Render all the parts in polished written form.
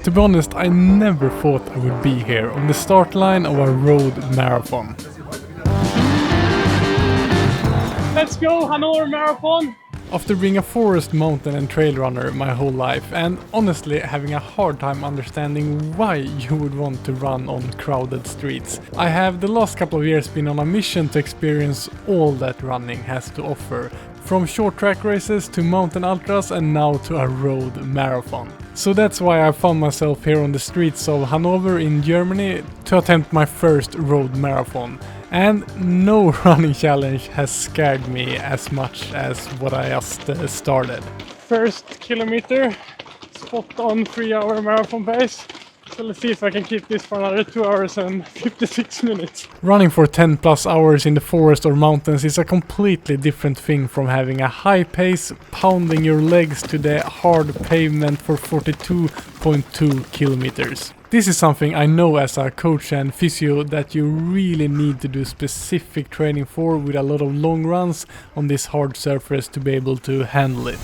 To be honest, I never thought I would be here on the start line of a road marathon. Let's go, Hanover Marathon! After being a forest, mountain and trail runner my whole life, and honestly having a hard time understanding why you would want to run on crowded streets, I have the last couple of years been on a mission to experience all that running has to offer, from short track races to mountain ultras and now to a road marathon. So that's why I found myself here on the streets of Hanover in Germany to attempt my first road marathon. And no running challenge has scared me as much as what I just started. First kilometer, spot on 3-hour marathon pace. So let's see if I can keep this for another 2 hours and 56 minutes. Running for 10 plus hours in the forest or mountains is a completely different thing from having a high pace, pounding your legs to the hard pavement for 42.2 kilometers. This is something I know as a coach and physio that you really need to do specific training for, with a lot of long runs on this hard surface to be able to handle it.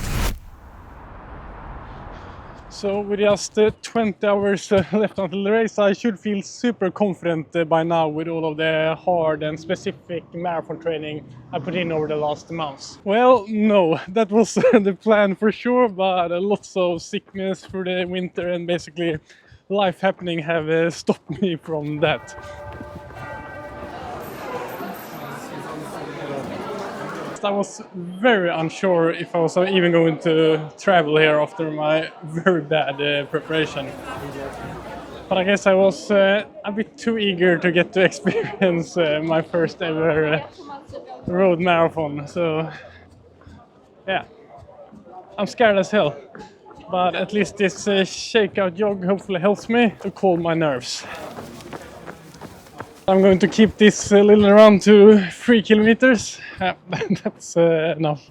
So with just 20 hours left until the race, I should feel super confident by now with all of the hard and specific marathon training I put in over the last months. Well, no, that was the plan for sure, but lots of sickness through the winter and basically life happening have stopped me from that. I was very unsure if I was even going to travel here after my very bad preparation. But I guess I was a bit too eager to get to experience my first ever road marathon. So yeah, I'm scared as hell. But at least this shakeout jog hopefully helps me to calm my nerves. I'm going to keep this little run to 3 kilometers. That's enough.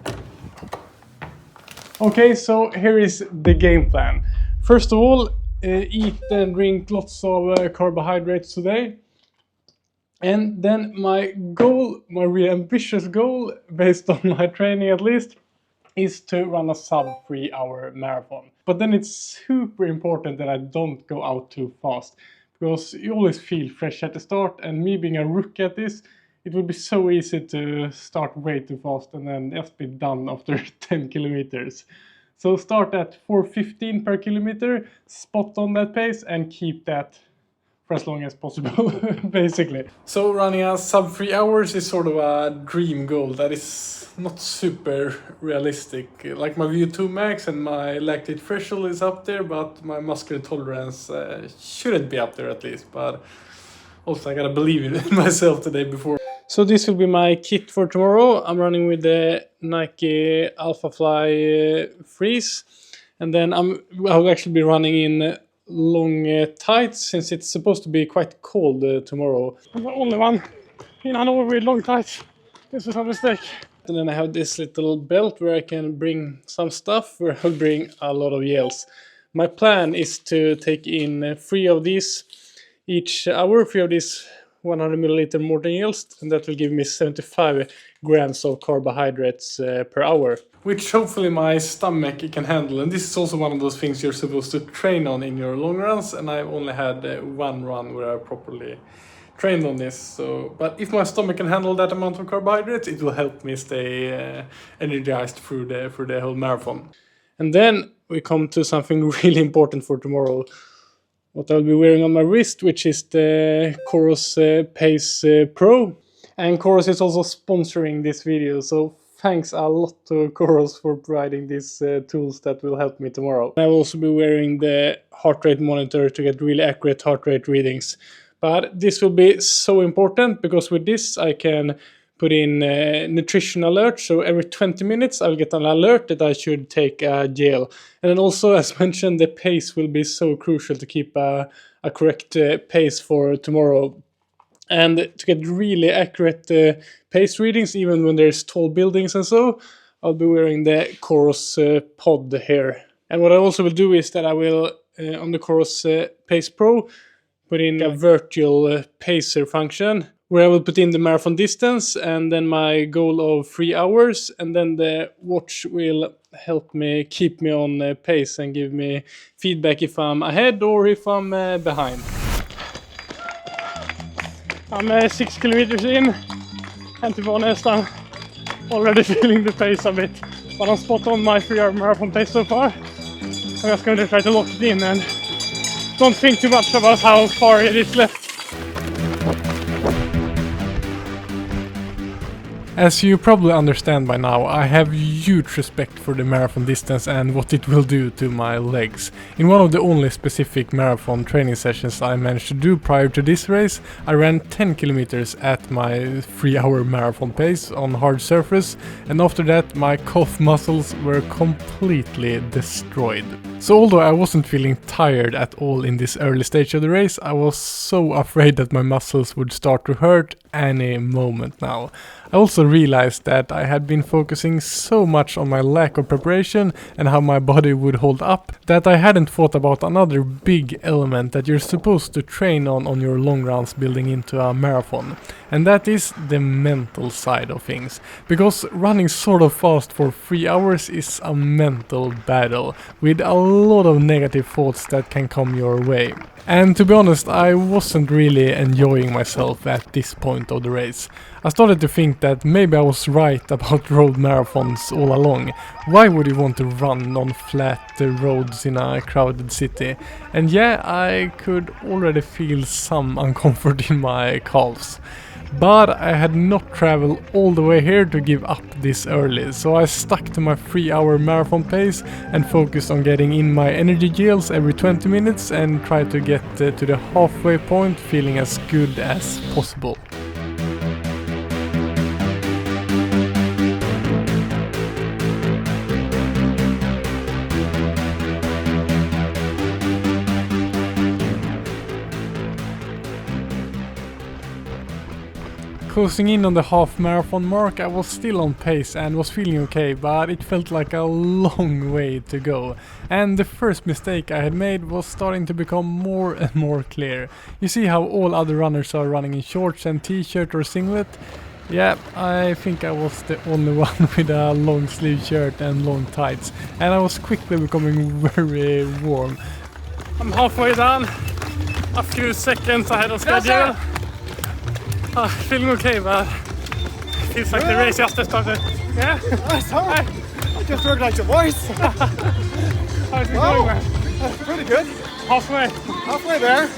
Okay, so here is the game plan. First of all, eat and drink lots of carbohydrates today. And then my goal, my really ambitious goal, based on my training at least, is to run a sub 3-hour marathon. But then it's super important that I don't go out too fast, because you always feel fresh at the start, and me being a rookie at this, it would be so easy to start way too fast and then just be done after 10 kilometers. So start at 4:15 per kilometer, spot on that pace, and keep that for as long as possible, basically. So running a sub 3 hours is sort of a dream goal that is not super realistic. Like my VO2 max and my lactate threshold is up there, but my muscular tolerance shouldn't be up there at least. But also I gotta believe in myself today before. So this will be my kit for tomorrow. I'm running with the Nike Alphafly Freeze, and then I'll actually be running in long tights, since it's supposed to be quite cold tomorrow. I'm the only one in Hanover with long tights. This was a mistake. And then I have this little belt where I can bring some stuff, where I'll bring a lot of gels. My plan is to take in 3 of these each hour, 3 of these 100 milliliter Morten gels, and that will give me 75 grams of carbohydrates per hour. Which hopefully my stomach can handle, and this is also one of those things you're supposed to train on in your long runs, and I've only had one run where I properly trained on this. So, but if my stomach can handle that amount of carbohydrates, it will help me stay energized through the whole marathon. And then we come to something really important for tomorrow. What I'll be wearing on my wrist, which is the Coros Pace Pro. And Coros is also sponsoring this video, so thanks a lot to Coros for providing these tools that will help me tomorrow. I will also be wearing the heart rate monitor to get really accurate heart rate readings. But this will be so important, because with this I can put in nutrition alerts. So every 20 minutes I'll get an alert that I should take a gel. And then also, as mentioned, the pace will be so crucial to keep a correct pace for tomorrow. And to get really accurate pace readings, even when there's tall buildings and so, I'll be wearing the Coros pod here. And what I also will do is that I will, on the Coros Pace Pro, put in a virtual pacer function, where I will put in the marathon distance and then my goal of 3 hours, and then the watch will help me keep me on pace and give me feedback if I'm ahead or if I'm behind. I'm 6 kilometers in, and to be honest, I'm already feeling the pace a bit, but I'm spot on my 3-hour marathon pace so far. I'm just going to try to lock it in and don't think too much about how far it is left. As you probably understand by now, I have huge respect for the marathon distance and what it will do to my legs. In one of the only specific marathon training sessions I managed to do prior to this race, I ran 10 kilometers at my 3-hour marathon pace on hard surface, and after that my calf muscles were completely destroyed. So although I wasn't feeling tired at all in this early stage of the race, I was so afraid that my muscles would start to hurt any moment now. I also realized that I had been focusing so much on my lack of preparation and how my body would hold up that I hadn't thought about another big element that you're supposed to train on your long runs building into a marathon. And that is the mental side of things. Because running sort of fast for 3 hours is a mental battle with a lot of negative thoughts that can come your way. And to be honest, I wasn't really enjoying myself at this point of the race. I started to think that maybe I was right about road marathons all along. Why would you want to run on flat roads in a crowded city? And yeah, I could already feel some uncomfort in my calves. But I had not traveled all the way here to give up this early, so I stuck to my 3-hour marathon pace and focused on getting in my energy gels every 20 minutes and tried to get to the halfway point feeling as good as possible. Closing in on the half marathon mark, I was still on pace and was feeling okay, but it felt like a long way to go. And the first mistake I had made was starting to become more and more clear. You see how all other runners are running in shorts and t-shirt or singlet? Yeah, I think I was the only one with a long sleeve shirt and long tights, and I was quickly becoming very warm. I'm halfway done, a few seconds ahead of schedule. Feeling okay, but feels like the race just started. Yeah? Sorry. I just recognized your voice. How's it going, man? Pretty good. Halfway. Halfway there.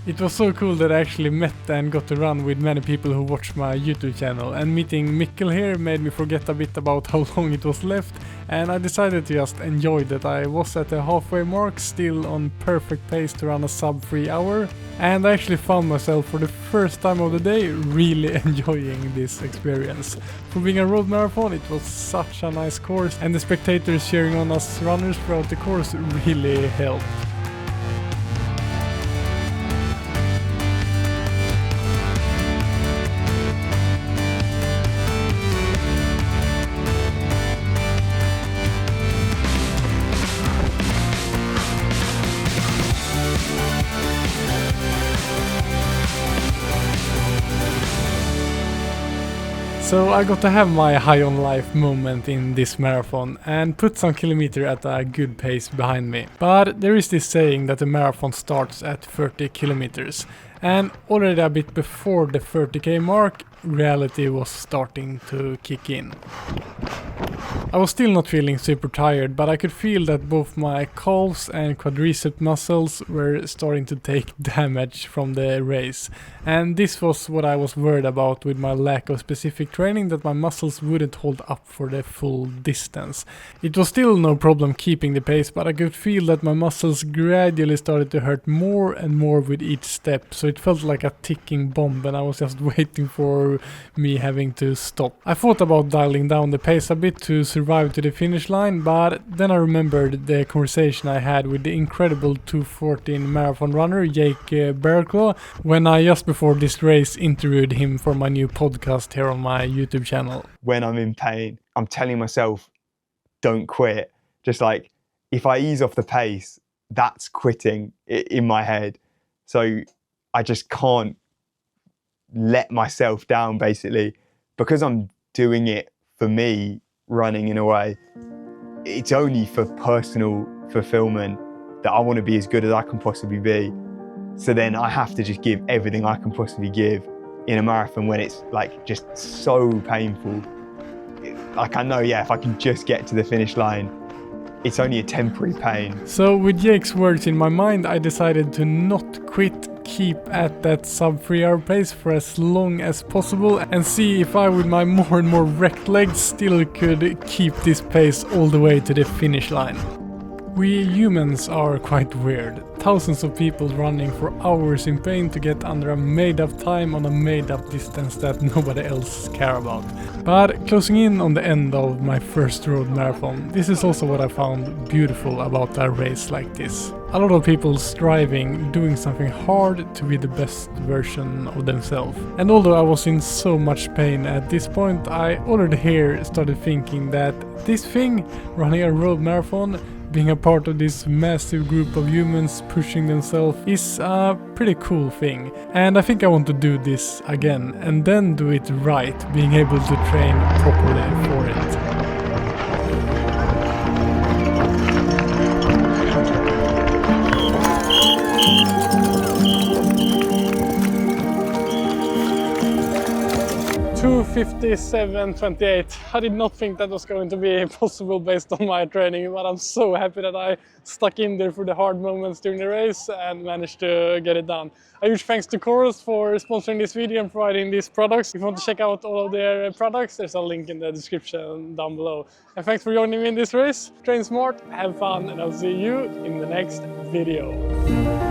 It was so cool that I actually met and got to run with many people who watch my YouTube channel, and meeting Mikkel here made me forget a bit about how long it was left, and I decided to just enjoy that I was at the halfway mark, still on perfect pace to run a sub 3 hour, and I actually found myself for the first time of the day really enjoying this experience. For being a road marathon, it was such a nice course, and the spectators cheering on us runners throughout the course really helped. So I got to have my high on life moment in this marathon and put some kilometer at a good pace behind me. But there is this saying that the marathon starts at 30 kilometers, and already a bit before the 30k mark, reality was starting to kick in. I was still not feeling super tired, but I could feel that both my calves and quadricep muscles were starting to take damage from the race. And this was what I was worried about with my lack of specific training, that my muscles wouldn't hold up for the full distance. It was still no problem keeping the pace, but I could feel that my muscles gradually started to hurt more and more with each step, so it felt like a ticking bomb and I was just waiting for me having to stop. I thought about dialing down the pace a bit to survive to the finish line, but then I remembered the conversation I had with the incredible 2:14 marathon runner Jake Berklaw when I just before this race interviewed him for my new podcast here on my YouTube channel. When I'm in pain, I'm telling myself, don't quit. Just like, if I ease off the pace, that's quitting in my head. So I just can't let myself down, basically, because I'm doing it for me, running in a way. it's only for personal fulfillment that I want to be as good as I can possibly be. So then I have to just give everything I can possibly give in a marathon when it's like just so painful. Like I know, yeah, if I can just get to the finish line, it's only a temporary pain. So with Jake's words in my mind, I decided to not quit, keep at that sub 3 hour pace for as long as possible and see if I, with my more and more wrecked legs, still could keep this pace all the way to the finish line. We humans are quite weird. Thousands of people running for hours in pain to get under a made-up time on a made-up distance that nobody else care about. But closing in on the end of my first road marathon, this is also what I found beautiful about a race like this. A lot of people striving, doing something hard to be the best version of themselves. And although I was in so much pain at this point, I already here started thinking that this thing, running a road marathon, being a part of this massive group of humans pushing themselves, is a pretty cool thing. And I think I want to do this again, and then do it right, being able to train properly for it. 2:57.28. I did not think that was going to be possible based on my training, but I'm so happy that I stuck in there for the hard moments during the race and managed to get it done. A huge thanks to Chorus for sponsoring this video and providing these products. If you want to check out all of their products, there's a link in the description down below. And thanks for joining me in this race. Train smart, have fun, and I'll see you in the next video.